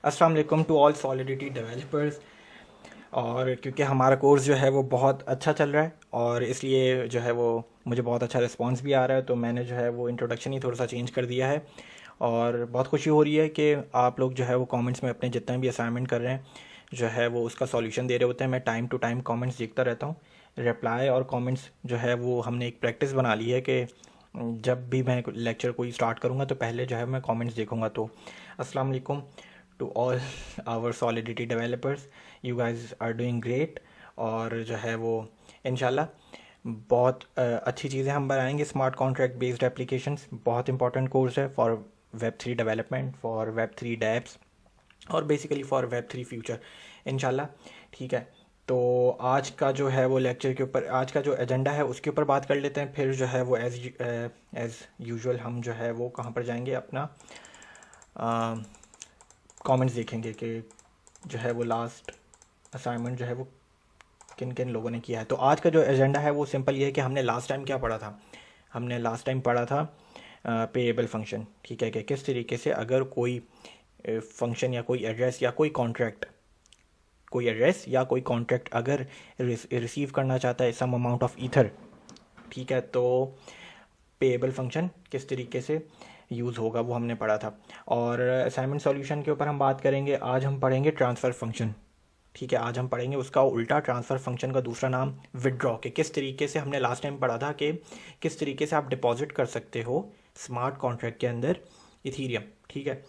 अस्सलाम वालेकुम to all solidity developers. और क्योंकि हमारा कोर्स जो है वो बहुत अच्छा चल रहा है और इसलिए जो है वो मुझे बहुत अच्छा रिस्पांस भी आ रहा है, तो मैंने जो है वो इंट्रोडक्शन ही थोड़ा सा चेंज कर दिया है। और बहुत खुशी हो रही है कि आप लोग जो है वो कमेंट्स में अपने जितना भी असाइनमेंट कर रहे हैं जो है वो उसका सॉल्यूशन दे रहे होते हैं। मैं टाइम टू टाइम कमेंट्स देखता रहता हूँ। रिप्लाई और कमेंट्स जो है वो हमने एक प्रैक्टिस बना ली है कि जब भी मैं लेक्चर कोई स्टार्ट करूँगा तो पहले जो है मैं कमेंट्स देखूँगा। तो अस्सलाम वालेकुम to all our Solidity developers, you guys are doing great. और जो है वो इंशाल्लाह बहुत अच्छी चीज़ें हम बनाएंगे। स्मार्ट कॉन्ट्रैक्ट बेस्ड एप्लीकेशंस बहुत इंपॉर्टेंट कोर्स है for web 3 development, for web 3 dapps और बेसिकली फॉर वेब 3 फ्यूचर इंशाल्लाह। ठीक है, तो आज का जो है वो लेक्चर के ऊपर, आज का जो एजेंडा है उसके ऊपर बात कर लेते हैं। फिर जो है वो एज़ यूजुअल हम जो है वो कहाँ पर जाएंगे, अपना कमेंट्स देखेंगे कि जो है वो लास्ट असाइनमेंट जो है वो किन किन लोगों ने किया है। तो आज का जो एजेंडा है वो सिंपल ये है कि हमने लास्ट टाइम क्या पढ़ा था। हमने लास्ट टाइम पढ़ा था पेएबल फंक्शन। ठीक है, कि किस तरीके से अगर कोई फंक्शन या कोई एड्रेस या कोई कॉन्ट्रैक्ट अगर रिसीव करना चाहता है सम अमाउंट ऑफ ईथर, ठीक है, तो पेएबल फंक्शन किस तरीके से यूज़ होगा वो हमने पढ़ा था। और असाइनमेंट सॉल्यूशन के ऊपर हम बात करेंगे। आज हम पढ़ेंगे ट्रांसफ़र फंक्शन। ठीक है, आज हम पढ़ेंगे उसका उल्टा, ट्रांसफ़र फंक्शन का दूसरा नाम विदड्रॉ, के किस तरीके से हमने लास्ट टाइम पढ़ा था कि किस तरीके से आप डिपॉजिट कर सकते हो स्मार्ट कॉन्ट्रैक्ट के अंदर इथीरियम। ठीक है,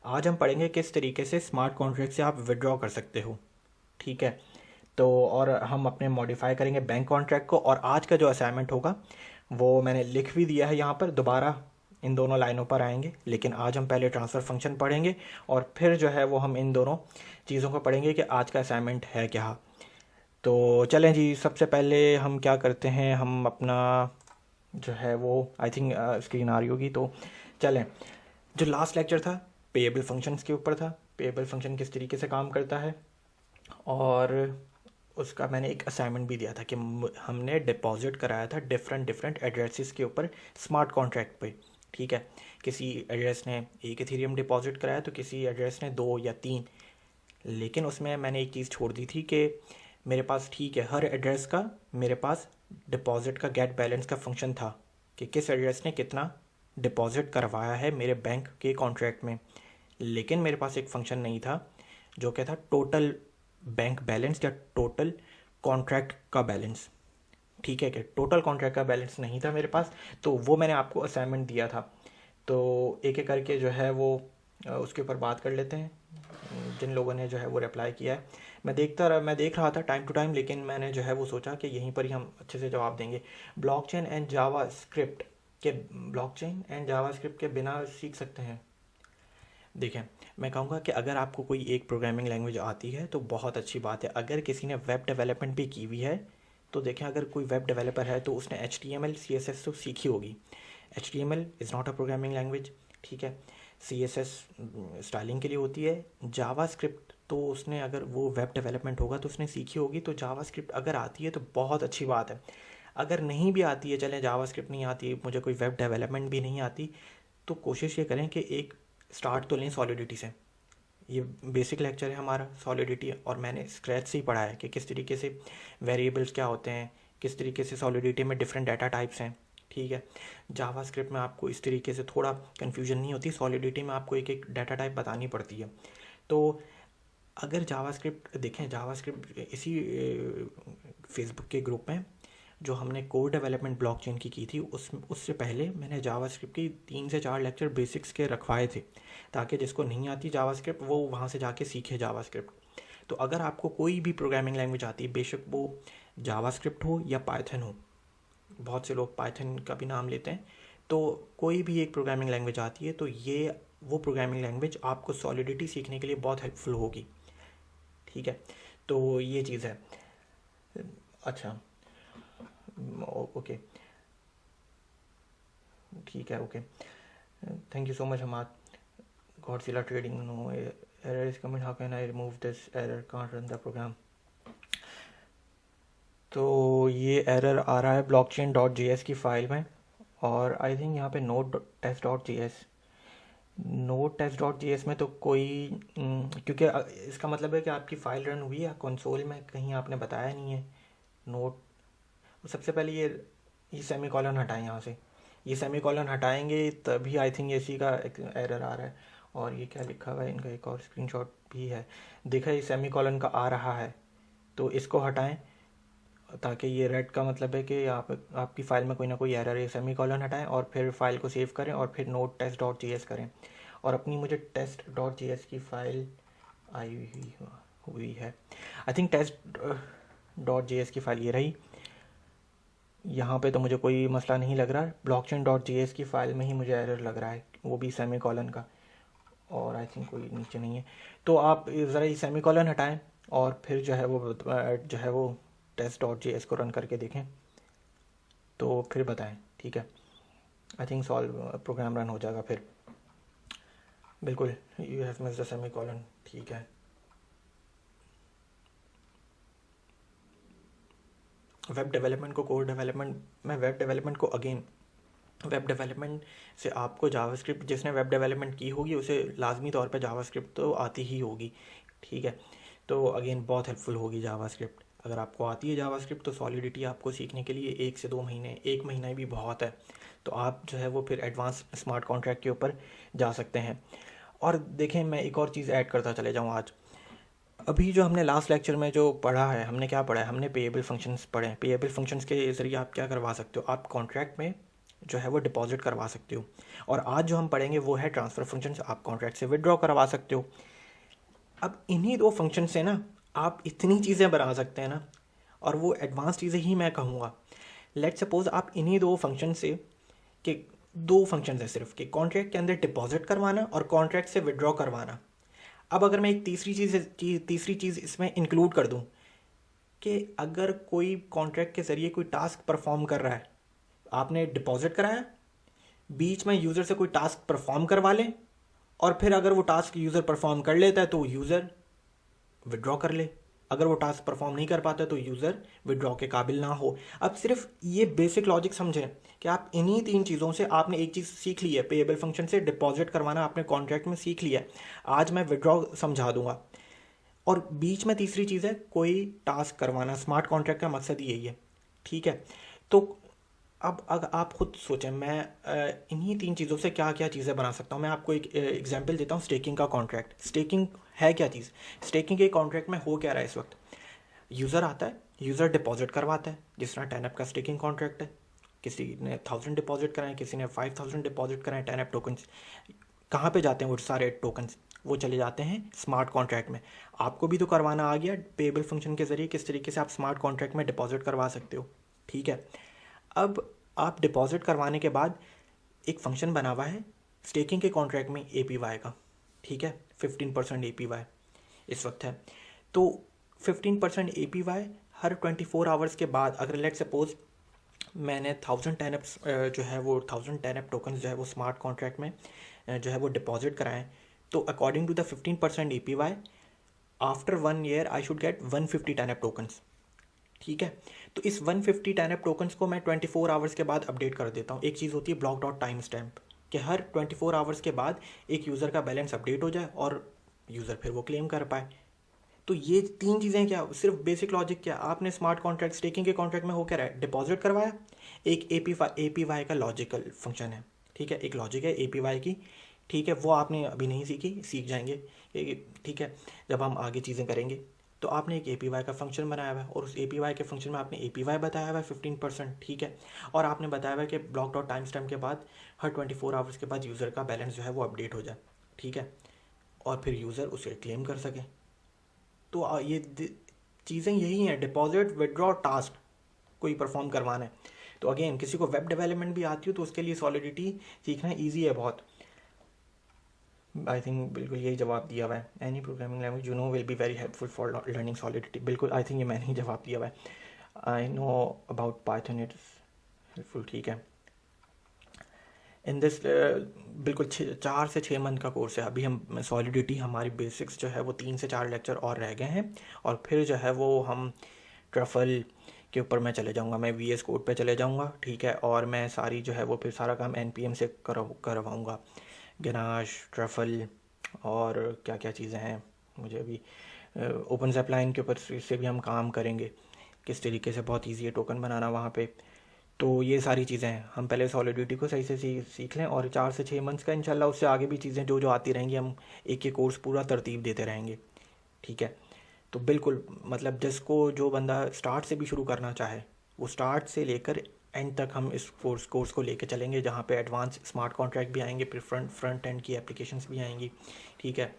आज हम पढ़ेंगे किस तरीके से स्मार्ट कॉन्ट्रैक्ट से आप विदड्रॉ कर सकते हो। ठीक है, तो और हम अपने मॉडिफाई करेंगे बैंक कॉन्ट्रैक्ट को। और आज का जो असाइनमेंट होगा वो मैंने लिख भी दिया है यहाँ पर, दोबारा इन दोनों लाइनों पर आएंगे, लेकिन आज हम पहले ट्रांसफ़र फंक्शन पढ़ेंगे और फिर जो है वो हम इन दोनों चीज़ों को पढ़ेंगे कि आज का असाइनमेंट है क्या। तो चलें जी, सबसे पहले हम क्या करते हैं, हम अपना जो है वो आई थिंक स्क्रीन आ रही होगी, तो चलें। जो लास्ट लेक्चर था पेएबल फंक्शंस के ऊपर था, पेएबल फंक्शन किस तरीके से काम करता है, और उसका मैंने एक असाइनमेंट भी दिया था कि हमने डिपॉजिट कराया था डिफरेंट डिफरेंट एड्रेसेस के ऊपर स्मार्ट कॉन्ट्रैक्ट पे। ठीक है, किसी एड्रेस ने एक इथेरियम डिपॉजिट कराया तो किसी एड्रेस ने 2 या 3। लेकिन उसमें मैंने एक चीज़ छोड़ दी थी कि मेरे पास, ठीक है, हर एड्रेस का मेरे पास डिपॉजिट का गेट बैलेंस का फंक्शन था कि किस एड्रेस ने कितना डिपॉजिट करवाया है मेरे बैंक के कॉन्ट्रैक्ट में। लेकिन मेरे पास एक फंक्शन नहीं था जो क्या था, टोटल बैंक बैलेंस या टोटल कॉन्ट्रैक्ट का बैलेंस। ठीक है, कि टोटल कॉन्ट्रैक्ट का बैलेंस नहीं था मेरे पास, तो वो मैंने आपको असाइनमेंट दिया था। तो एक एक करके जो है वो उसके ऊपर बात कर लेते हैं, जिन लोगों ने जो है वो रिप्लाई किया है। मैं देख रहा था टाइम टू टाइम, लेकिन मैंने जो है वो सोचा कि यहीं पर ही हम अच्छे से जवाब देंगे। ब्लॉकचेन एंड जावास्क्रिप्ट के बिना सीख सकते हैं। देखें, मैं कहूँगा कि अगर आपको कोई एक प्रोग्रामिंग लैंग्वेज आती है तो बहुत अच्छी बात है। अगर किसी ने वेब डेवलपमेंट भी की हुई है तो देखें, अगर कोई वेब डेवलपर है तो उसने HTML CSS तो सीखी होगी। HTML is not a programming language. ठीक है, CSS स्टाइलिंग के लिए होती है। जावास्क्रिप्ट तो उसने, अगर वो वेब डेवलपमेंट होगा तो उसने सीखी होगी। तो जावास्क्रिप्ट अगर आती है तो बहुत अच्छी बात है। अगर नहीं भी आती है, चलें जावास्क्रिप्ट नहीं आती, मुझे कोई वेब डेवलपमेंट भी नहीं आती, तो कोशिश ये करें कि एक स्टार्ट तो लें सॉलिडिटी से। ये बेसिक लेक्चर है हमारा सॉलिडिटी, और मैंने स्क्रैच से ही पढ़ा है कि किस तरीके से वेरिएबल्स क्या होते हैं, किस तरीके से सॉलिडिटी में डिफरेंट डाटा टाइप्स हैं। ठीक है, जावास्क्रिप्ट में आपको इस तरीके से थोड़ा कन्फ्यूजन नहीं होती, सॉलिडिटी में आपको एक एक डाटा टाइप बतानी पड़ती है। तो अगर जावास्क्रिप्ट देखें, जावास्क्रिप्ट इसी फेसबुक के ग्रुप में जो हमने कोर डेवलपमेंट ब्लॉकचेन की थी, उससे पहले मैंने जावास्क्रिप्ट की 3 से 4 लेक्चर बेसिक्स के रखवाए थे, ताकि जिसको नहीं आती जावास्क्रिप्ट वो वहाँ से जाके सीखे जावास्क्रिप्ट। तो अगर आपको कोई भी प्रोग्रामिंग लैंग्वेज आती है, बेशक वो जावास्क्रिप्ट हो या पाइथन हो, बहुत से लोग पाइथन का भी नाम लेते हैं, तो कोई भी एक प्रोग्रामिंग लैंग्वेज आती है तो ये वो प्रोग्रामिंग लैंग्वेज आपको सॉलिडिटी सीखने के लिए बहुत हेल्पफुल होगी। ठीक है, तो ये चीज़ है। अच्छा, ओके, ठीक है, okay, thank you so much Hamad. Godzilla trading, no error is coming, how can I remove this error, can't run the program। तो ये एरर आ रहा है blockchain.js की फ़ाइल में, और आई थिंक यहाँ पे node.test.js node test dot J S में तो कोई क्योंकि इसका मतलब है कि आपकी फ़ाइल रन हुई है कंसोल में, कहीं आपने बताया नहीं है नोट। सबसे पहले ये सेमी कॉलन हटाएं यहाँ से, ये सेमी कॉलन हटाएंगे तभी आई थिंक इसी का एरर आ रहा है। और ये क्या लिखा हुआ है, इनका एक और स्क्रीनशॉट भी है, देखा ये सेमी कॉलन का आ रहा है, तो इसको हटाएं ताकि ये रेड का मतलब है कि आपकी फ़ाइल में कोई ना कोई एरर है। सेमी कॉलन हटाएं और फिर फाइल को सेव करें और फिर node test dot J S करें। और अपनी मुझे टेस्ट डॉट जी एस की फ़ाइल आई हुई है, I think test dot J S की फ़ाइल ये रही। यहाँ पे तो मुझे कोई मसला नहीं लग रहा, ब्लॉकचेन डॉट जी एस की फ़ाइल में ही मुझे एरर लग रहा है, वो भी सेमी कॉलन का, और आई थिंक कोई नीचे नहीं है। तो आप ज़रा ये सेमी कॉलन हटाएँ और फिर जो है वो टेस्ट डॉट जी एस को रन करके देखें तो फिर बताएं, ठीक है। I think solve program run हो जाएगा फिर। बिल्कुल, you have missed the semi colon, ठीक है। वेब डेवलपमेंट को कोर डेवलपमेंट में, वेब डेवलपमेंट को अगेन वेब डेवलपमेंट से आपको जावास्क्रिप्ट, जिसने वेब डेवलपमेंट की होगी उसे लाजमी तौर पे जावास्क्रिप्ट तो आती ही होगी, ठीक है। तो अगेन बहुत हेल्पफुल होगी जावास्क्रिप्ट। अगर आपको आती है जावास्क्रिप्ट तो सॉलिडिटी आपको सीखने के लिए 1 से 2 महीने, 1 महीना भी बहुत है, तो आप जो है वो फिर एडवांस स्मार्ट कॉन्ट्रैक्ट के ऊपर जा सकते हैं। और देखें, मैं एक और चीज़ ऐड करता चले जाऊँ आज। अभी जो हमने लास्ट लेक्चर में जो पढ़ा है, हमने क्या पढ़ा है, हमने पेएबल फंक्शंस पढ़े हैं। पेएबल फंक्शंस के ज़रिए आप क्या करवा सकते हो, आप कॉन्ट्रैक्ट में जो है वो डिपॉजिट करवा सकते हो। और आज जो हम पढ़ेंगे वो है ट्रांसफ़र फंक्शंस, आप कॉन्ट्रैक्ट से विड्रॉ करवा सकते हो। अब इन्हीं 2 फंक्शन से ना आप इतनी चीज़ें बना सकते हैं ना, और वो एडवांस चीज़ें ही मैं कहूँगा। लेट सपोज आप इन्हीं 2 फंक्शन से, कि 2 फंक्शन है सिर्फ, कि कॉन्ट्रैक्ट के अंदर डिपॉजिट करवाना और कॉन्ट्रैक्ट से विड्रॉ करवाना। अब अगर मैं एक तीसरी चीज़ इसमें इंक्लूड कर दूं कि अगर कोई कॉन्ट्रैक्ट के ज़रिए कोई टास्क परफॉर्म कर रहा है, आपने डिपॉजिट कराया, बीच में यूज़र से कोई टास्क परफॉर्म करवा लें, और फिर अगर वो टास्क यूज़र परफॉर्म कर लेता है तो यूज़र विड्रॉ कर ले, अगर वो टास्क परफॉर्म नहीं कर पाता तो यूज़र विड्रॉ के काबिल ना हो। अब सिर्फ ये बेसिक लॉजिक समझें कि आप इन्हीं 3 चीज़ों से, आपने एक चीज़ सीख ली है, पेएबल फंक्शन से डिपॉजिट करवाना आपने कॉन्ट्रैक्ट में सीख लिया है, आज मैं विड्रॉ समझा दूंगा। और बीच में तीसरी चीज़ है कोई टास्क करवाना, स्मार्ट कॉन्ट्रैक्ट का मकसद यही है, ठीक है। तो अब अगर आप खुद सोचें, मैं इन्हीं 3 चीज़ों से क्या क्या चीज़ें बना सकता हूँ। मैं आपको एक एग्जांपल देता हूँ, स्टेकिंग का कॉन्ट्रैक्ट। स्टेकिंग है क्या चीज़, स्टेकिंग के कॉन्ट्रैक्ट में हो क्या रहा है इस वक्त, यूज़र आता है, यूज़र डिपॉजिट करवाता है, जिस तरह 10 का स्टेकिंग कॉन्ट्रैक्ट है, किसी ने 1000 डिपॉजिट कराएं, किसी ने 5000 डिपॉजिट कराएं, 10 टोकन्स कहाँ पे जाते हैं, वो सारे टोकन्स वो चले जाते हैं स्मार्ट कॉन्ट्रैक्ट में। आपको भी तो करवाना आ गया पेएबल फंक्शन के ज़रिए किस तरीके से आप स्मार्ट कॉन्ट्रैक्ट में डिपॉजिट करवा सकते हो, ठीक है। अब आप डिपॉजिट करवाने के बाद एक फंक्शन बना हुआ है स्टेकिंग के कॉन्ट्रैक्ट में APY का, ठीक है, 15% APY इस वक्त है। तो 15% APY हर 24 आवर्स के बाद, अगर लेट सपोज मैंने 1000 10 जो है वो 1000 10 टोकन जो है वो स्मार्ट कॉन्ट्रैक्ट में जो है वो डिपॉजिट कराएं, तो according to the 15% APY after 1 year I should get 150 10 tokens, ठीक है। तो इस 150 10 टोकन्स को मैं 24 आवर्स के बाद अपडेट कर देता हूँ। एक चीज़ होती है ब्लॉक डॉट टाइम स्टैम्प, कि हर 24 आवर्स के बाद एक यूज़र का बैलेंस अपडेट हो जाए और यूज़र फिर वो क्लेम कर पाए। तो ये 3 चीज़ें क्या, सिर्फ बेसिक लॉजिक क्या, आपने स्मार्ट कॉन्ट्रैक्ट स्टेकिंग के कॉन्ट्रैक्ट में हो क्या रहा है, डिपॉजिट करवाया, एक APY का लॉजिकल फंक्शन है, ठीक है, एक लॉजिक है APY की, ठीक है, वो आपने अभी नहीं सीखी, सीख जाएंगे, ठीक है, जब हम आगे चीज़ें करेंगे। तो आपने एक APY का फंक्शन बनाया हुआ है और उस APY के फंक्शन में आपने APY बताया हुआ है 15%, ठीक है, और आपने बताया हुआ है कि ब्लॉक डॉट टाइम स्टैम्प के बाद हर 24 आवर्स के बाद यूज़र का बैलेंस जो है वो अपडेट हो जाए, ठीक है, और फिर यूज़र उसे क्लेम कर सके। तो ये चीज़ें यही हैं, डिपॉजिट, विड्रॉ, टास्क कोई परफॉर्म करवाना है। तो अगेन किसी को वेब डेवलपमेंट भी आती हो तो उसके लिए सॉलिडिटी सीखना ईजी है बहुत। आई थिंक बिल्कुल यही जवाब दिया हुआ है, any programming language you know will be very helpful for learning solidity. बिल्कुल, आई थिंक ये मैंने ही जवाब दिया हुआ है। I know about Python, it's helpful, ठीक है। इन दिस बिल्कुल 4 से 6 मंथ का कोर्स है। अभी हम सॉलिडिटी, हमारी बेसिक्स जो है वो 3 से 4 लेक्चर और रह गए हैं, और फिर जो है वो हम ट्रफल के ऊपर मैं चले जाऊंगा, मैं VS कोड पे चले जाऊंगा, ठीक है, और मैं सारी जो है वो फिर सारा काम NPM से करवाऊंगा। गनाश, ट्रफल और क्या क्या चीज़ें हैं, मुझे अभी ओपन ज़ैपलाइन के ऊपर से भी हम काम करेंगे, किस तरीके से बहुत ईजी है टोकन बनाना वहाँ पे। तो ये सारी चीज़ें हैं, हम पहले सॉलिडिटी को सही से सीख लें और 4 से 6 मंथ्स का इंशाल्लाह उससे आगे भी चीज़ें जो जो आती रहेंगी हम एक एक कोर्स पूरा तरतीब देते रहेंगे, ठीक है। तो बिल्कुल मतलब जिसको जो बंदा स्टार्ट से भी शुरू करना चाहे वो स्टार्ट से लेकर एंड तक हम इस कोर्स को लेके चलेंगे, जहाँ पे एडवांस स्मार्ट कॉन्ट्रैक्ट भी आएंगे, फिर फ्रंट एंड की एप्लीकेशंस भी आएंगी, ठीक है।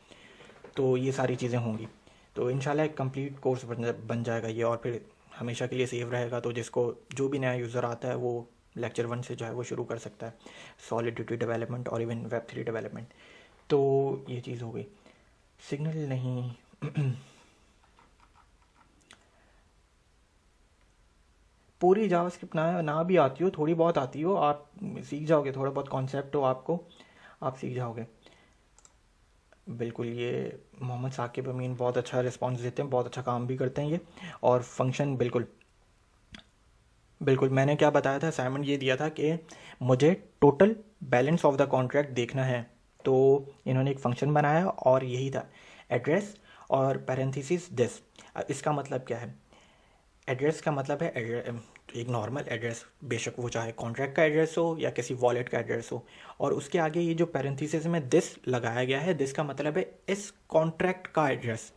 तो ये सारी चीज़ें होंगी, तो इंशाल्लाह एक कंप्लीट कोर्स बन जाएगा ये, और फिर हमेशा के लिए सेव रहेगा। तो जिसको जो भी नया यूज़र आता है वो लेक्चर 1 से जो है वो शुरू कर सकता है सॉलिडिटी डेवलपमेंट और इवन Web3 डेवलपमेंट। तो ये चीज़ हो गई। सिग्नल नहीं पूरी जावास्क्रिप्ट ना भी आती हो, थोड़ी बहुत आती हो, आप सीख जाओगे, थोड़ा बहुत कॉन्सेप्ट हो आपको, आप सीख जाओगे बिल्कुल। ये मोहम्मद साकिब अमीन बहुत अच्छा रिस्पांस देते हैं, बहुत अच्छा काम भी करते हैं ये। और फंक्शन बिल्कुल बिल्कुल मैंने क्या बताया था, असाइनमेंट ये दिया था कि मुझे total balance of the contract देखना है। तो इन्होंने एक फंक्शन बनाया और यही था एड्रेस और पैरेंथेसिस दिस। इसका मतलब क्या है, एड्रेस का मतलब है एक नॉर्मल एड्रेस, बेशक वो चाहे कॉन्ट्रैक्ट का एड्रेस हो या किसी वॉलेट का एड्रेस हो, और उसके आगे ये जो पैरेंथेसिस में दिस लगाया गया है, दिस का मतलब है इस कॉन्ट्रैक्ट का एड्रेस,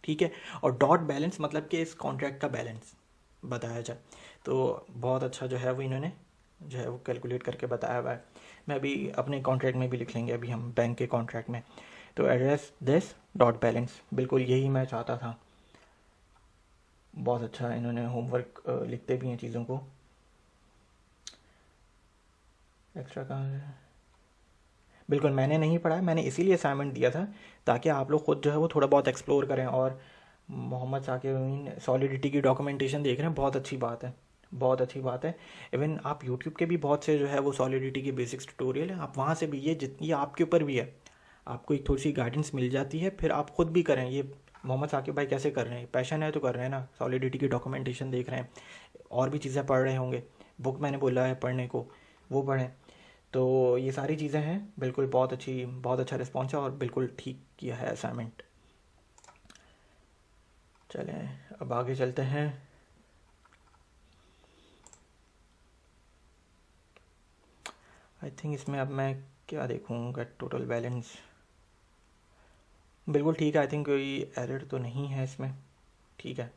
ठीक है। और डॉट बैलेंस मतलब कि इस कॉन्ट्रैक्ट का बैलेंस बताया जाए। तो बहुत अच्छा जो है वो इन्होंने जो है वो कैलकुलेट करके बताया हुआ है। मैं अभी अपने कॉन्ट्रैक्ट में भी लिख लेंगे, अभी हम बैंक के कॉन्ट्रैक्ट में। तो एड्रेस दिस डॉट बैलेंस, बिल्कुल यही मैं चाहता था। बहुत अच्छा इन्होंने होमवर्क लिखते भी हैं चीज़ों को। एक्स्ट्रा कहाँ है, बिल्कुल मैंने नहीं पढ़ा है, मैंने इसीलिए असाइनमेंट दिया था ताकि आप लोग खुद जो है वो थोड़ा बहुत एक्सप्लोर करें। और मोहम्मद साकिब अमीन सॉलिडिटी की डॉक्यूमेंटेशन देख रहे हैं, बहुत अच्छी बात है, बहुत अच्छी बात है। इवन आप यूट्यूब के भी बहुत से जो है वो सॉलिडिटी के बेसिक्स ट्यूटोरियल है, आप वहाँ से भी, ये जितनी आपके ऊपर भी है, आपको एक थोड़ी सी गाइडेंस मिल जाती है, फिर आप खुद भी करें। ये मोहम्मद साकिब भाई कैसे कर रहे हैं, पैशन है तो कर रहे हैं ना, सॉलिडिटी की डॉक्यूमेंटेशन देख रहे हैं, और भी चीज़ें पढ़ रहे होंगे, बुक मैंने बोला है पढ़ने को, वो पढ़ें। तो ये सारी चीज़ें हैं, बिल्कुल बहुत अच्छी, बहुत अच्छा रिस्पॉन्स है और बिल्कुल ठीक किया है असाइनमेंट। चलें अब आगे चलते हैं। आई थिंक इसमें अब मैं क्या देखूँगा, टोटल बैलेंस बिल्कुल ठीक है, आई थिंक कोई एरर तो नहीं है इसमें, ठीक है।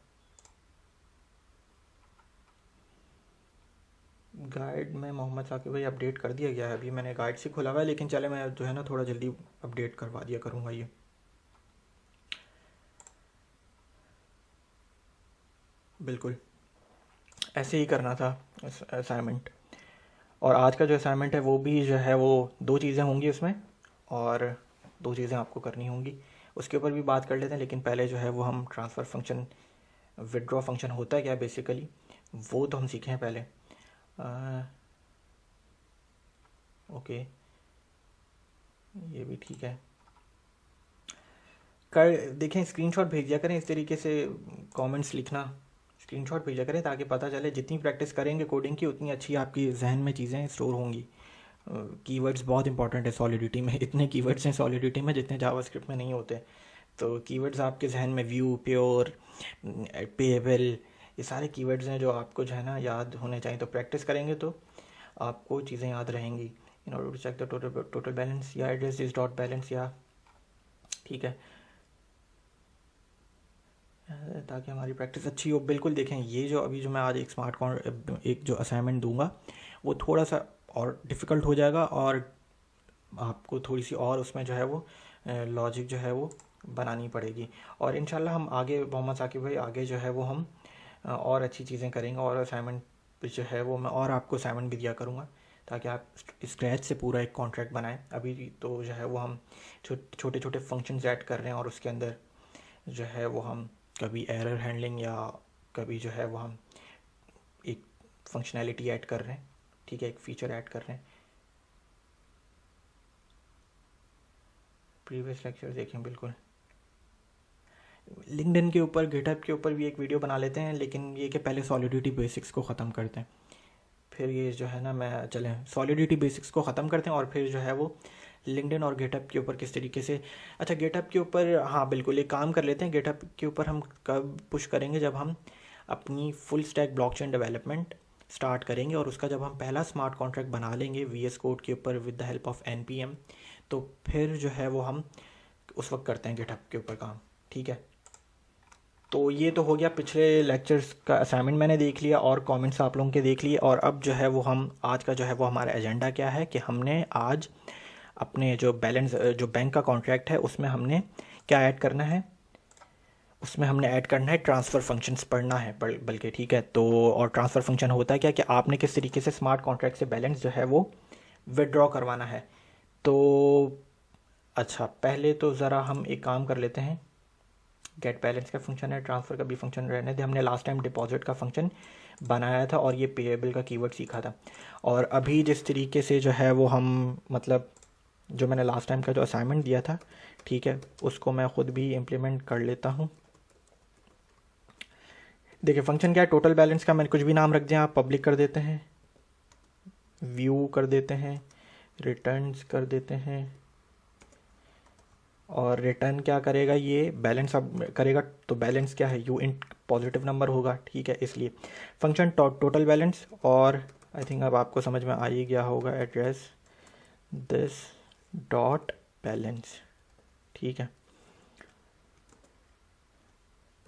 गाइड में मोहम्मद साकिब भाई अपडेट कर दिया गया है, अभी मैंने गाइड से खुला हुआ है, लेकिन चले मैं जो है ना थोड़ा जल्दी अपडेट करवा दिया करूँगा ये। बिल्कुल ऐसे ही करना था असाइनमेंट। और आज का जो असाइनमेंट है वो भी जो है वो 2 चीज़ें होंगी उसमें, और 2 चीज़ें आपको करनी होंगी, उसके ऊपर भी बात कर लेते हैं। लेकिन पहले जो है वो हम ट्रांसफ़र फंक्शन, विड्रॉ फंक्शन होता है क्या बेसिकली, वो तो हम सीखें पहले। ओके ये भी ठीक है, कर देखें, स्क्रीनशॉट भेज दिया करें इस तरीके से, कमेंट्स लिखना, स्क्रीनशॉट भेजा करें ताकि पता चले, जितनी प्रैक्टिस करेंगे कोडिंग की उतनी अच्छी आपकी जहन में चीज़ें स्टोर होंगी। कीवर्ड्स बहुत इंपॉर्टेंट है सॉलिडिटी में, इतने कीवर्ड्स हैं सॉलिडिटी में जितने जावास्क्रिप्ट में नहीं होते। तो कीवर्ड्स आपके जहन में, व्यू, प्योर, पेएबल, ये सारे कीवर्ड्स हैं जो आपको जो है ना याद होने चाहिए। तो प्रैक्टिस करेंगे तो आपको चीज़ें याद रहेंगी। In order to check the total balance या एड्रेस इज डॉट बैलेंस, या ठीक है, ताकि हमारी प्रैक्टिस अच्छी हो। बिल्कुल देखें, ये जो अभी जो मैं आज एक जो असाइनमेंट दूंगा वो थोड़ा सा और डिफ़िकल्ट हो जाएगा, और आपको थोड़ी सी और उसमें जो है वो लॉजिक जो है वो बनानी पड़ेगी। और इंशाल्लाह हम आगे, मोहम्मद साकिब भाई आगे जो है वो हम और अच्छी चीज़ें करेंगे, और असाइनमेंट जो है वो मैं और आपको असाइनमेंट भी दिया करूँगा ताकि आप स्क्रैच से पूरा एक कॉन्ट्रैक्ट बनाएं। अभी तो जो है वो हम छोटे छोटे फंक्शंस ऐड कर रहे हैं, और उसके अंदर जो है वो हम कभी एरर हैंडलिंग या कभी जो है वो हम एक फंक्शनैलिटी ऐड कर रहे हैं, ठीक है, एक फ़ीचर ऐड कर रहे हैं। प्रीवियस लेक्चर देखें, बिल्कुल लिंक्डइन के ऊपर, गिटहब के ऊपर भी एक वीडियो बना लेते हैं, लेकिन ये कि पहले सॉलिडिटी बेसिक्स को ख़त्म करते हैं, फिर ये जो है ना मैं चलें सॉलिडिटी बेसिक्स को ख़त्म करते हैं और फिर जो है वो लिंक्डइन और गेटअप के ऊपर किस तरीके से, अच्छा गेटअप के ऊपर, हाँ बिल्कुल एक काम कर लेते हैं। गेटअप के ऊपर हम कब पुश करेंगे, जब हम अपनी full stack blockchain development start करेंगे और उसका जब हम पहला स्मार्ट कॉन्ट्रैक्ट बना लेंगे VS कोड के ऊपर with the help of NPM, तो फिर जो है वो हम उस वक्त करते हैं गेटअप के ऊपर काम, ठीक है। तो ये तो हो गया पिछले लेक्चर्स का असाइनमेंट मैंने देख लिया और कमेंट्स आप लोगों के देख लिए। और अब जो है वो हम आज का जो है वो हमारा एजेंडा क्या है कि हमने आज अपने जो बैंक का कॉन्ट्रैक्ट है उसमें हमने क्या ऐड करना है, उसमें हमने ऐड करना है ट्रांसफ़र फंक्शंस पढ़ना है बल्कि, ठीक है। तो और ट्रांसफ़र फंक्शन होता है क्या कि आपने किस तरीके से स्मार्ट कॉन्ट्रैक्ट से बैलेंस जो है वो विदड्रॉ करवाना है। तो अच्छा पहले तो ज़रा हम एक काम कर लेते हैं, गेट बैलेंस का फंक्शन है, ट्रांसफ़र का भी फंक्शन रहने दे। हमने लास्ट टाइम डिपॉजिट का फंक्शन बनाया था और ये पेएबल का कीवर्ड सीखा था। और अभी जिस तरीके से जो है वो हम मतलब जो मैंने लास्ट टाइम का जो असाइनमेंट दिया था, ठीक है, उसको मैं ख़ुद भी इम्प्लीमेंट कर लेता हूँ। देखिए फंक्शन क्या है, टोटल बैलेंस का मैंने कुछ भी नाम रख दिया, आप पब्लिक कर देते हैं, व्यू कर देते हैं, रिटर्न्स कर देते हैं। और रिटर्न क्या करेगा, ये बैलेंस अब करेगा। तो बैलेंस क्या है, यू इंट पॉजिटिव नंबर होगा, ठीक है। इसलिए फंक्शन टोटल बैलेंस, और आई थिंक अब आपको समझ में आ ही गया होगा, एड्रेस दिस डॉट बैलेंस, ठीक है।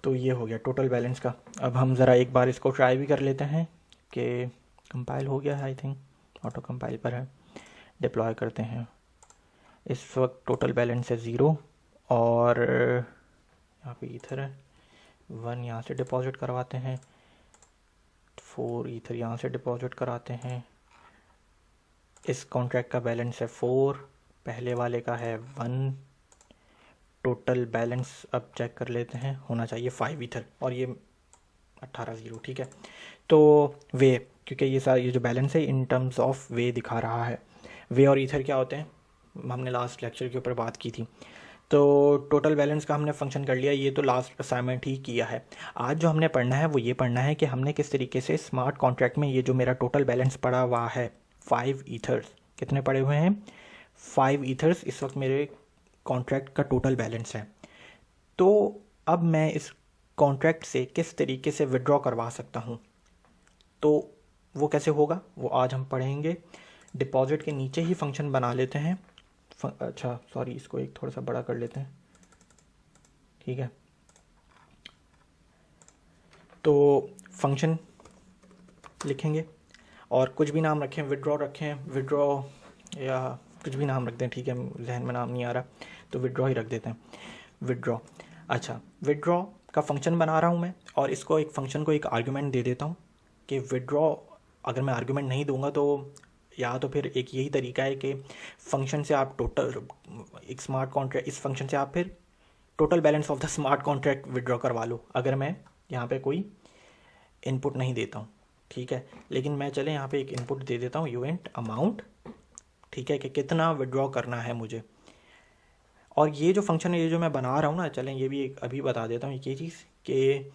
तो ये हो गया टोटल बैलेंस का। अब हम ज़रा एक बार इसको ट्राई भी कर लेते हैं कि कंपाइल हो गया है, आई थिंक ऑटो कंपाइल पर है। डिप्लॉय करते हैं। इस वक्त टोटल बैलेंस है 0 और यहाँ पे ईथर है 1, यहाँ से डिपॉजिट करवाते हैं 4 ईथर, यहाँ से डिपॉजिट कराते हैं। इस कॉन्ट्रैक्ट का बैलेंस है 4, पहले वाले का है 1। टोटल बैलेंस अब चेक कर लेते हैं, होना चाहिए 5 ईथर और ये 18 0, ठीक है। तो वे, क्योंकि ये जो बैलेंस है इन टर्म्स ऑफ वे दिखा रहा है। वे और ईथर क्या होते हैं, हमने लास्ट लेक्चर के ऊपर बात की थी। तो टोटल बैलेंस का हमने फंक्शन कर लिया, ये तो लास्ट असाइनमेंट ही किया है। आज जो हमने पढ़ना है वो ये पढ़ना है कि हमने किस तरीके से स्मार्ट कॉन्ट्रैक्ट में ये जो मेरा टोटल बैलेंस पड़ा हुआ है 5 ईथर्स, कितने पड़े हुए हैं 5 ईथर्स इस वक्त मेरे कॉन्ट्रैक्ट का टोटल बैलेंस है। तो अब मैं इस कॉन्ट्रैक्ट से किस तरीके से विड्रॉ करवा सकता हूँ, तो वो कैसे होगा वो आज हम पढ़ेंगे। डिपॉजिट के नीचे ही फंक्शन बना लेते हैं। अच्छा सॉरी, इसको एक थोड़ा सा बड़ा कर लेते हैं, ठीक है। तो फंक्शन लिखेंगे और कुछ भी नाम रखें, विड्रॉ रखें, विड्रॉ या कुछ भी नाम रख दें, ठीक है, जहन में नाम नहीं आ रहा तो विड्रॉ ही रख देते हैं, विड्रॉ। अच्छा विड्रॉ का फंक्शन बना रहा हूँ मैं और इसको एक फंक्शन को एक आर्गुमेंट दे देता हूँ कि विड्रॉ। अगर मैं आर्गुमेंट नहीं दूंगा तो या तो फिर एक यही तरीका है कि फंक्शन से आप टोटल एक स्मार्ट कॉन्ट्रैक्ट, इस फंक्शन से आप फिर total balance of the smart contract withdraw करवा लो, अगर मैं यहाँ पे कोई इनपुट नहीं देता हूँ, ठीक है। लेकिन मैं चले यहाँ पे एक इनपुट दे देता हूँ, यू इंट अमाउंट, ठीक है, कि कितना विड्रॉ करना है मुझे। और ये जो फंक्शन है, ये जो मैं बना रहा हूँ ना, चलें ये भी एक अभी बता देता हूँ ये चीज़ कि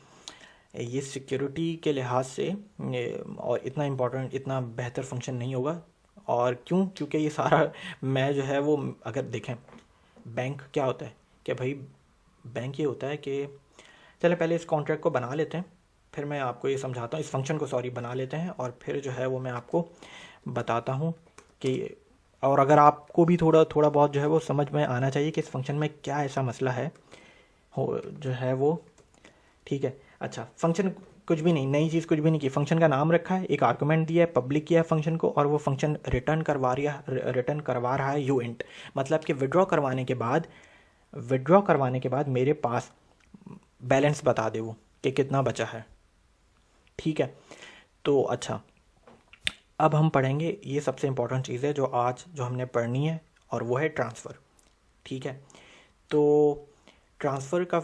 ये सिक्योरिटी के लिहाज से और इतना इम्पोर्टेंट, इतना बेहतर फंक्शन नहीं होगा। और क्यों, क्योंकि ये सारा मैं जो है वो, अगर देखें बैंक क्या होता है कि भाई बैंक ये होता है कि चलें पहले इस कॉन्ट्रैक्ट को बना लेते हैं, फिर मैं आपको ये समझाता हूँ, इस फंक्शन को सॉरी बना लेते हैं और फिर जो है वो मैं आपको बताता हूँ कि, और अगर आपको भी थोड़ा थोड़ा बहुत जो है वो समझ में आना चाहिए कि इस फंक्शन में क्या ऐसा मसला है हो जो है वो, ठीक है। अच्छा फंक्शन कुछ भी नहीं, नई चीज़ कुछ भी नहीं की, फंक्शन का नाम रखा है, एक आर्गुमेंट दिया है, पब्लिक किया है फंक्शन को, और वो फंक्शन रिटर्न करवा रहा है यू इंट, मतलब कि विड्रॉ करवाने के बाद मेरे पास बैलेंस बता दे वो कि कितना बचा है, ठीक है। तो अच्छा अब हम पढ़ेंगे, ये सबसे इम्पोर्टेंट चीज़ है जो आज जो हमने पढ़नी है, और वो है ट्रांसफ़र, ठीक है। तो ट्रांसफ़र का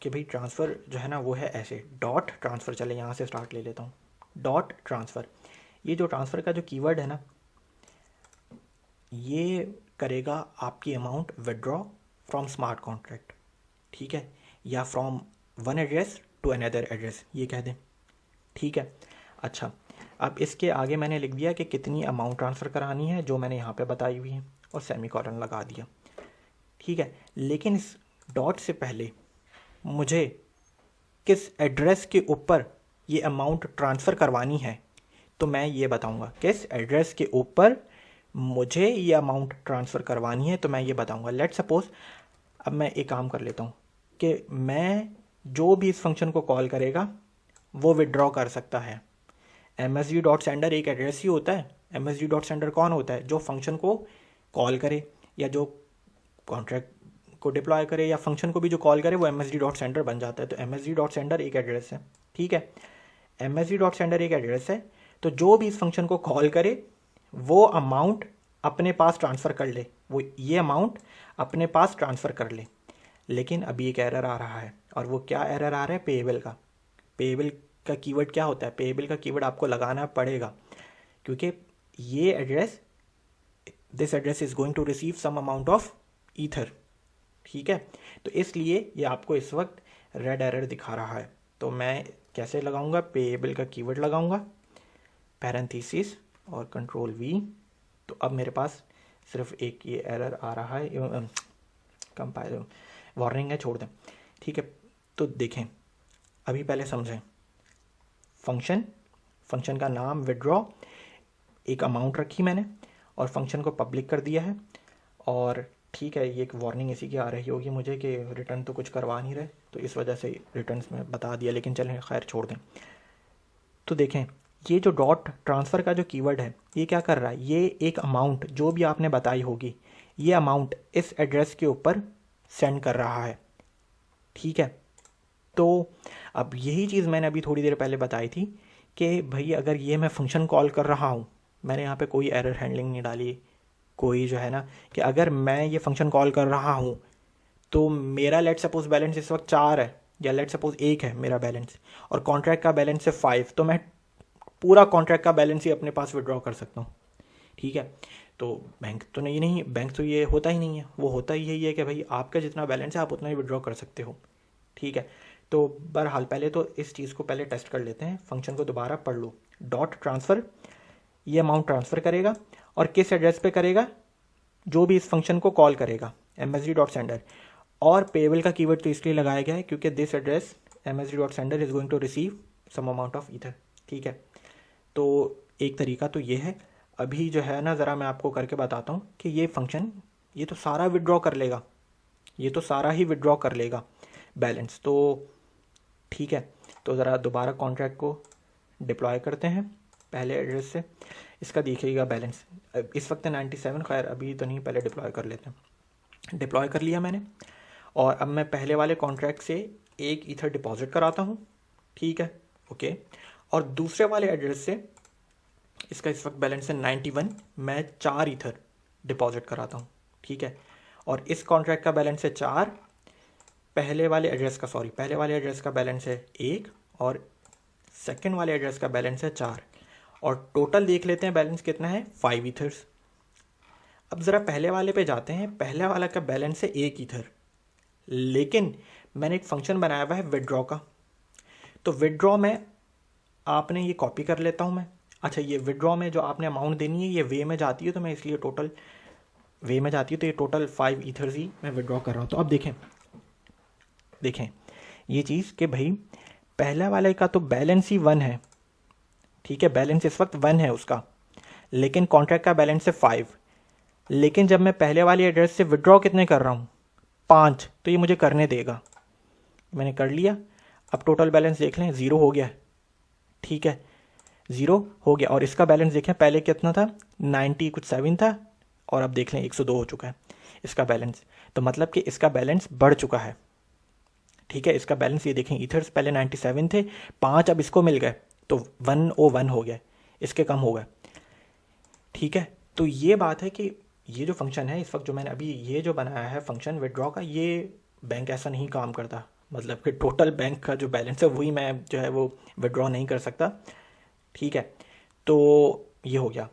कि भाई ट्रांसफ़र जो है ना वो है ऐसे, डॉट ट्रांसफ़र, चले यहाँ से स्टार्ट ले लेता हूँ, डॉट ट्रांसफ़र। ये जो ट्रांसफ़र का जो कीवर्ड है ना, ये करेगा आपकी amount withdraw from smart contract, ठीक है, या from one address to another address, ये कह दें, ठीक है। अच्छा अब इसके आगे मैंने लिख दिया कि कितनी अमाउंट ट्रांसफ़र करानी है, जो मैंने यहाँ पे बताई हुई है, और सेमीकोलन लगा दिया, ठीक है। लेकिन इस डॉट से पहले मुझे किस एड्रेस के ऊपर ये अमाउंट ट्रांसफ़र करवानी है तो मैं ये बताऊंगा। किस एड्रेस के ऊपर मुझे ये अमाउंट ट्रांसफ़र करवानी है तो मैं ये बताऊंगा। लेट सपोज़ अब मैं एक काम कर लेता हूँ कि मैं जो भी इस फंक्शन को कॉल करेगा वो विड्रॉ कर सकता है। MSG डॉट सेंडर एक एड्रेस ही होता है। MSG डॉट सेंडर कौन होता है? जो फंक्शन को कॉल करे या जो कॉन्ट्रैक्ट को डिप्लॉय करे या फंक्शन को भी जो कॉल करे वो MSG डॉट सेंडर बन जाता है। तो MSG डॉट सेंडर एक एड्रेस है, ठीक है। MSG डॉट सेंडर एक एड्रेस है, तो जो भी इस फंक्शन को कॉल करे वो अमाउंट अपने पास ट्रांसफ़र कर ले, वो ये अमाउंट अपने पास ट्रांसफ़र कर ले। लेकिन अभी एक एरर आ रहा है, और वो क्या एरर आ रहा है? पेएबल का। पेएबल का कीवर्ड क्या होता है? पेएबल का कीवर्ड आपको लगाना पड़ेगा, क्योंकि ये address, this address is going to receive some amount of ether, ठीक है। तो इसलिए ये आपको इस वक्त रेड एरर दिखा रहा है। तो मैं कैसे लगाऊंगा? पेएबल का कीवर्ड लगाऊंगा, पैरेंथेसिस और कंट्रोल V। तो अब मेरे पास सिर्फ एक ये एरर आ रहा है, कंपाइल वार्निंग है, छोड़ दें, ठीक है। तो देखें, अभी पहले समझें। फंक्शन का नाम विड्रॉ, एक अमाउंट रखी मैंने और फंक्शन को पब्लिक कर दिया है। और ठीक है, ये एक वार्निंग इसी की आ रही होगी मुझे कि रिटर्न तो कुछ करवा नहीं रहे, तो इस वजह से रिटर्न में बता दिया, लेकिन चलें खैर छोड़ दें। तो देखें, ये जो डॉट ट्रांसफ़र का जो कीवर्ड है ये क्या कर रहा है? ये एक अमाउंट जो भी आपने बताई होगी ये अमाउंट इस एड्रेस के ऊपर सेंड कर रहा है, ठीक है। तो अब यही चीज़ मैंने अभी थोड़ी देर पहले बताई थी कि भाई अगर ये मैं फंक्शन कॉल कर रहा हूँ, मैंने यहाँ पे कोई एरर हैंडलिंग नहीं डाली, कोई जो है ना कि अगर मैं ये फंक्शन कॉल कर रहा हूँ तो मेरा लेट सपोज बैलेंस इस वक्त 4 है या लेट सपोज 1 है मेरा बैलेंस, और कॉन्ट्रैक्ट का बैलेंस है 5, तो मैं पूरा कॉन्ट्रैक्ट का बैलेंस ही अपने पास विड्रॉ कर सकता हूँ, ठीक है। तो बैंक तो नहीं, बैंक तो ये होता ही नहीं है, वो होता ही यही है कि भाई आपका जितना बैलेंस है आप उतना ही विड्रॉ कर सकते हो, ठीक है। तो बहरहाल पहले तो इस चीज़ को पहले टेस्ट कर लेते हैं। फंक्शन को दोबारा पढ़ लो। डॉट ट्रांसफ़र, ये अमाउंट ट्रांसफ़र करेगा और किस एड्रेस पे करेगा? जो भी इस फंक्शन को कॉल करेगा, MSG डॉट सेंडर। और पेएबल का कीवर्ड तो इसलिए लगाया गया है क्योंकि this address MSG dot sender is going to receive some amount of ether, ठीक है। तो एक तरीका तो ये है। अभी जो है ना ज़रा मैं आपको करके बताता हूँ कि ये फंक्शन ये तो सारा विड्रॉ कर लेगा, ये तो सारा ही विड्रॉ कर लेगा बैलेंस, तो ठीक है। तो ज़रा दोबारा कॉन्ट्रैक्ट को डिप्लॉय करते हैं पहले एड्रेस से। इसका देखिएगा बैलेंस इस वक्त 97, खैर अभी तो नहीं, पहले डिप्लॉय कर लेते हैं। डिप्लॉय कर लिया मैंने, और अब मैं पहले वाले कॉन्ट्रैक्ट से 1 ईथर डिपॉजिट कराता हूँ, ठीक है, ओके। और दूसरे वाले एड्रेस से, इसका इस वक्त बैलेंस है 91, मैं 4 ईथर डिपॉजिट कराता हूँ, ठीक है। और इस कॉन्ट्रैक्ट का बैलेंस है 4, पहले वाले एड्रेस का बैलेंस है 1 और सेकंड वाले एड्रेस का बैलेंस है 4, और टोटल देख लेते हैं बैलेंस कितना है, 5 ईथर्स। अब ज़रा पहले वाले पे जाते हैं। पहले वाला का बैलेंस है 1 ईथर, लेकिन मैंने एक फंक्शन बनाया हुआ है विड्रॉ का। तो विड्रॉ में आपने ये कॉपी कर लेता हूँ मैं। अच्छा, ये विड्रॉ में जो आपने अमाउंट देनी है ये वे में जाती है, तो मैं इसलिए टोटल वे में जाती है, तो ये टोटल 5 ईथर्स ही मैं विड्रॉ कर रहा हूँ। तो अब देखें ये चीज़ कि भाई पहला वाले का तो बैलेंस ही 1 है, ठीक है, बैलेंस इस वक्त 1 है उसका, लेकिन कॉन्ट्रैक्ट का बैलेंस है 5। लेकिन जब मैं पहले वाले एड्रेस से विड्रॉ कितने कर रहा हूँ, 5, तो ये मुझे करने देगा। मैंने कर लिया। अब टोटल बैलेंस देख लें, 0 हो गया, ठीक है, 0 हो गया। और इसका बैलेंस देखें, पहले कितना था, 97 था, और अब देख लें 102 हो चुका है इसका बैलेंस। तो मतलब कि इसका बैलेंस बढ़ चुका है, ठीक है। इसका बैलेंस ये देखें, ईथर्स पहले 97 थे, 5 अब इसको मिल गए, तो 101 हो गया, इसके कम हो गए, ठीक है। तो ये बात है कि ये जो फंक्शन है इस वक्त जो मैंने अभी ये जो बनाया है फंक्शन विड्रॉ का, ये बैंक ऐसा नहीं काम करता। मतलब कि टोटल बैंक का जो बैलेंस है वही मैं जो है वो विड्रॉ नहीं कर सकता, ठीक है। तो ये हो गया।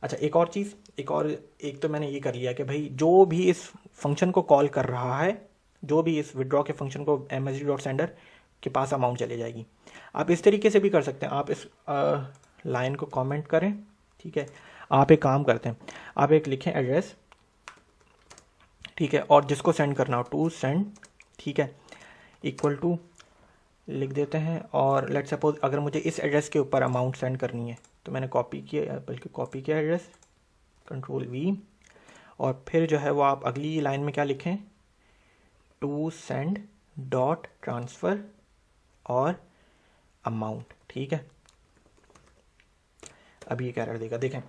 अच्छा, एक और चीज़, एक तो मैंने ये कर लिया कि भाई जो भी इस फंक्शन को कॉल कर रहा है, जो भी इस विड्रॉ के फंक्शन को MSG डॉट सेंडर के पास अमाउंट चले जाएगी। आप इस तरीके से भी कर सकते हैं, आप इस लाइन को कमेंट करें, ठीक है। आप एक काम करते हैं, आप एक लिखें एड्रेस ठीक है, और जिसको सेंड करना हो टू सेंड, ठीक है, इक्वल टू लिख देते हैं। और लेट सपोज अगर मुझे इस एड्रेस के ऊपर अमाउंट सेंड करनी है तो मैंने कॉपी किया, बल्कि कॉपी किया एड्रेस, कंट्रोल वी, और फिर जो है वो आप अगली लाइन में क्या लिखें, टू सेंड डॉट ट्रांसफ़र और अमाउंट, ठीक है। अभी ये क्या एरर देगा, देखें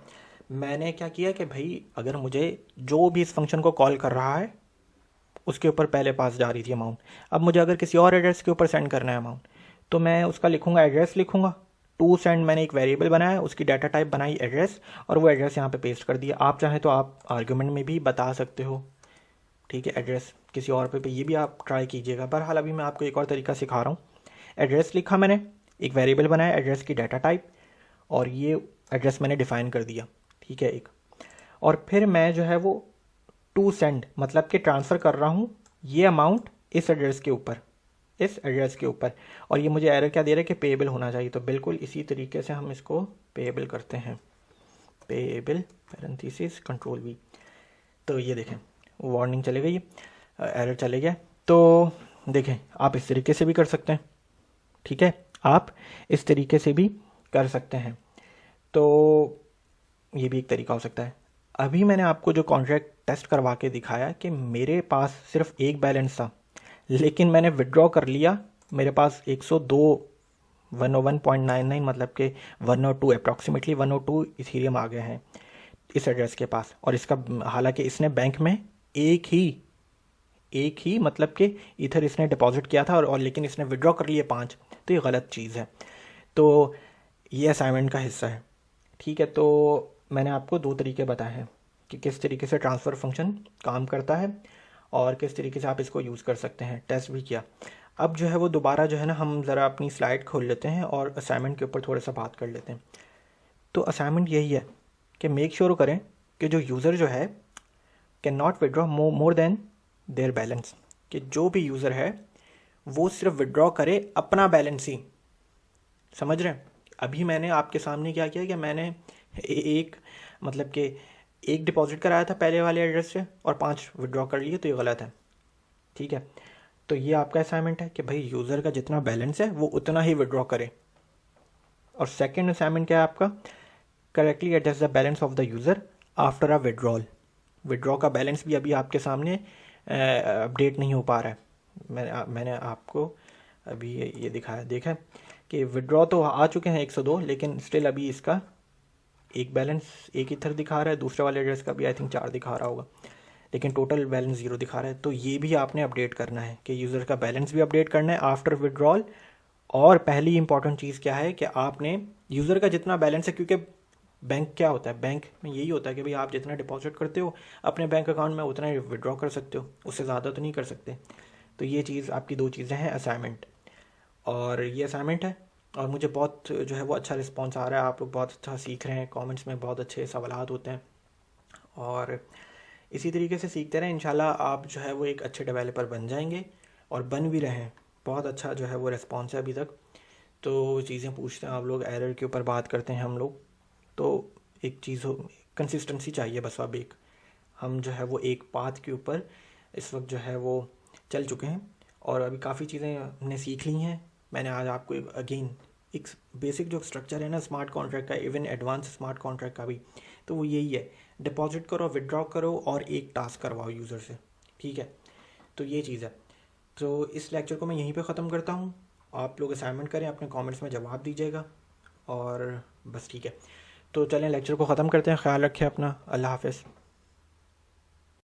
मैंने क्या किया कि भाई अगर मुझे जो भी इस फंक्शन को कॉल कर रहा है उसके ऊपर पहले पास जा रही थी अमाउंट, अब मुझे अगर किसी और एड्रेस के ऊपर सेंड करना है अमाउंट तो मैं उसका लिखूंगा एड्रेस, लिखूंगा टू सेंड, मैंने एक वेरिएबल बनाया, उसकी डाटा टाइप बनाई एड्रेस, और वो एड्रेस यहाँ पे पेस्ट कर दिया। आप चाहें तो आप आर्गुमेंट में भी बता सकते हो, ठीक है, एड्रेस किसी और पे ये भी आप ट्राई कीजिएगा। बहरहाल अभी मैं आपको एक और तरीका सिखा रहा हूँ। एड्रेस लिखा मैंने, एक वेरिएबल बनाया एड्रेस की डाटा टाइप, और ये एड्रेस मैंने डिफ़ाइन कर दिया, ठीक है एक, और फिर मैं जो है वो टू सेंड मतलब कि ट्रांसफ़र कर रहा हूँ ये अमाउंट इस एड्रेस के ऊपर, इस एड्रेस के ऊपर, और ये मुझे एरर क्या दे रहा है कि पेएबल होना चाहिए। तो बिल्कुल इसी तरीके से हम इसको पेएबल करते हैं, पेएबल पैरेंथेसिस कंट्रोल वी, तो ये देखें वार्निंग चले गई, एरर चले गया। तो देखें आप इस तरीके से भी कर सकते हैं, ठीक है, आप इस तरीके से भी कर सकते हैं, तो ये भी एक तरीका हो सकता है। अभी मैंने आपको जो कॉन्ट्रैक्ट टेस्ट करवा के दिखाया कि मेरे पास सिर्फ एक बैलेंस था, लेकिन मैंने विड्रॉ कर लिया, मेरे पास 101.99 मतलब कि 102 अप्रॉक्सीमेटली 102 इथीरियम आ गए हैं इस एड्रेस के पास, और इसका हालांकि इसने बैंक में एक ही मतलब कि इधर इसने डिपॉजिट किया था और लेकिन इसने विड्रॉ कर लिए 5, तो ये गलत चीज़ है। तो ये असाइनमेंट का हिस्सा है, ठीक है। तो मैंने आपको 2 तरीके बताए हैं कि किस तरीके से ट्रांसफ़र फंक्शन काम करता है और किस तरीके से आप इसको यूज़ कर सकते हैं, टेस्ट भी किया। अब जो है वो दोबारा जो है ना हम ज़रा अपनी स्लाइड खोल लेते हैं और असाइनमेंट के ऊपर थोड़ा सा बात कर लेते हैं। तो असाइनमेंट यही है कि मेक श्योर करें कि जो यूज़र जो है can not withdraw more than their balance, कि जो भी यूज़र है वो सिर्फ विड्रॉ करे अपना बैलेंस ही, समझ रहे हैं। अभी मैंने आपके सामने क्या किया कि मैंने एक मतलब कि एक डिपॉजिट कराया था पहले वाले एड्रेस से और 5 विड्रॉ कर लिए, तो ये गलत है, ठीक है। तो ये आपका असाइनमेंट है कि भाई यूज़र का जितना बैलेंस है वो उतना ही विड्रॉ करे। और सेकंड असाइनमेंट क्या है आपका, correctly adjust the balance of the user after a withdrawal. Withdraw का बैलेंस भी अभी आपके सामने अपडेट नहीं हो पा रहा है। मैंने आपको अभी ये दिखाया, देखा कि विड्रॉ तो आ चुके हैं 102, लेकिन स्टिल अभी इसका एक बैलेंस एक इधर दिखा रहा है, दूसरे वाले एड्रेस का भी आई थिंक 4 दिखा रहा होगा, लेकिन टोटल बैलेंस 0 दिखा रहा है। तो ये भी आपने अपडेट करना है कि यूज़र का बैलेंस भी अपडेट करना है आफ्टर विड्रॉल। और पहली इंपॉर्टेंट चीज़ क्या है कि आपने यूज़र का जितना बैलेंस है, क्योंकि बैंक क्या होता है, बैंक में यही होता है कि भाई आप जितना डिपॉजिट करते हो अपने बैंक अकाउंट में उतना ही विड्रॉ कर सकते हो, उससे ज़्यादा तो नहीं कर सकते। तो ये चीज़ आपकी 2 चीज़ें हैं असाइनमेंट, और ये असाइनमेंट है। और मुझे बहुत जो है वो अच्छा रिस्पांस आ रहा है, आप लोग बहुत अच्छा सीख रहे हैं, कमेंट्स में बहुत अच्छे सवालात होते हैं, और इसी तरीके से सीखते रहें। इंशाल्लाह आप जो है वो एक अच्छे डेवलपर बन जाएंगे, और बन भी रहे हैं। बहुत अच्छा जो है वो रिस्पांस है अभी तक। तो चीज़ें पूछते हैं आप लोग, एरर के ऊपर बात करते हैं हम लोग, तो एक चीज़ हो, कंसिस्टेंसी चाहिए बस। अब एक हम जो है वो एक पाथ के ऊपर इस वक्त जो है वो चल चुके हैं, और अभी काफ़ी चीज़ें हमने सीख ली हैं। मैंने आज आपको अगेन एक बेसिक जो स्ट्रक्चर है ना स्मार्ट कॉन्ट्रैक्ट का, इवन एडवांस स्मार्ट कॉन्ट्रैक्ट का भी, तो वो यही है, डिपॉजिट करो, विड्रॉ करो और एक टास्क करवाओ यूज़र से, ठीक है। तो ये चीज़ है। तो इस लेक्चर को मैं यहीं पे ख़त्म करता हूँ। आप लोग असाइनमेंट करें, अपने कमेंट्स में जवाब दीजिएगा, और बस ठीक है। तो चलें लेक्चर को ख़त्म करते हैं। ख्याल रखें अपना, अल्लाह हाफ़िज़।